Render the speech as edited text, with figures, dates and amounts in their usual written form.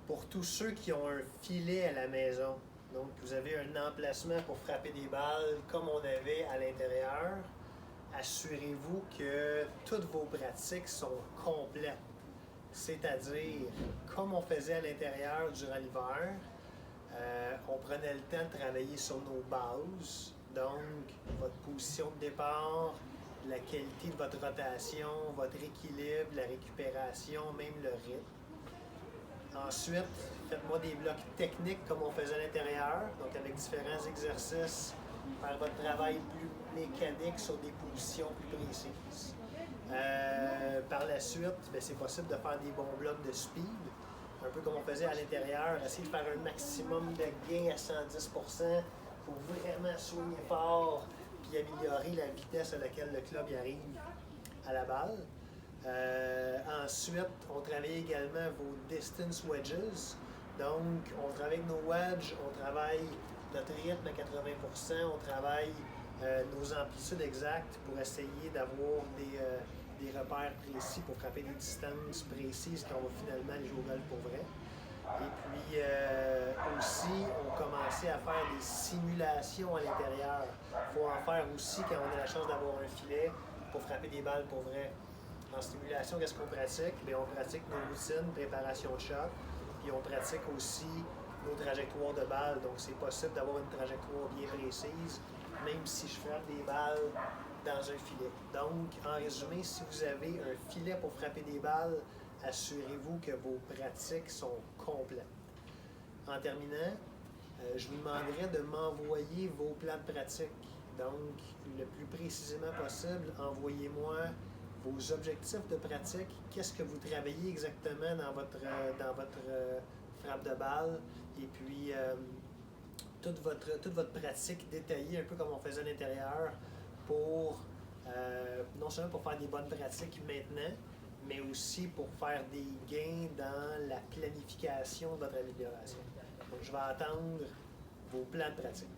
Pour tous ceux qui ont un filet à la maison, donc vous avez un emplacement pour frapper des balles comme on avait à l'intérieur, assurez-vous que toutes vos pratiques sont complètes. C'est-à-dire, comme on faisait à l'intérieur durant l'hiver, on prenait le temps de travailler sur nos bases, donc votre position de départ, la qualité de votre rotation, votre équilibre, la récupération, même le rythme. Ensuite, faites-moi des blocs techniques comme on faisait à l'intérieur, donc avec différents exercices, faire votre travail plus mécanique sur des positions plus précises. Par la suite, c'est possible de faire des bons blocs de speed, un peu comme on faisait à l'intérieur, essayer de faire un maximum de gain à 110% pour vraiment soigner fort puis améliorer la vitesse à laquelle le club y arrive à la balle. Ensuite, on travaille également vos distance wedges. Donc, on travaille avec nos wedges, on travaille notre rythme à 80%, on travaille nos amplitudes exactes pour essayer d'avoir des repères précis pour frapper des distances précises quand on va finalement aller jouer au golf pour vrai. Et puis aussi, on commençait à faire des simulations à l'intérieur. Il faut en faire aussi quand on a la chance d'avoir un filet pour frapper des balles pour vrai. En stimulation, qu'est-ce qu'on pratique? Bien, on pratique nos routines, préparation de shot, puis on pratique aussi nos trajectoires de balles. Donc, c'est possible d'avoir une trajectoire bien précise, même si je frappe des balles dans un filet. Donc, en résumé, si vous avez un filet pour frapper des balles, assurez-vous que vos pratiques sont complètes. En terminant, je vous demanderai de m'envoyer vos plans de pratique. Donc, le plus précisément possible, envoyez-moi vos objectifs de pratique, qu'est-ce que vous travaillez exactement dans votre frappe de balle, et puis toute votre pratique détaillée, un peu comme on faisait à l'intérieur, pour non seulement pour faire des bonnes pratiques maintenant, mais aussi pour faire des gains dans la planification de votre amélioration. Donc, je vais attendre vos plans de pratique.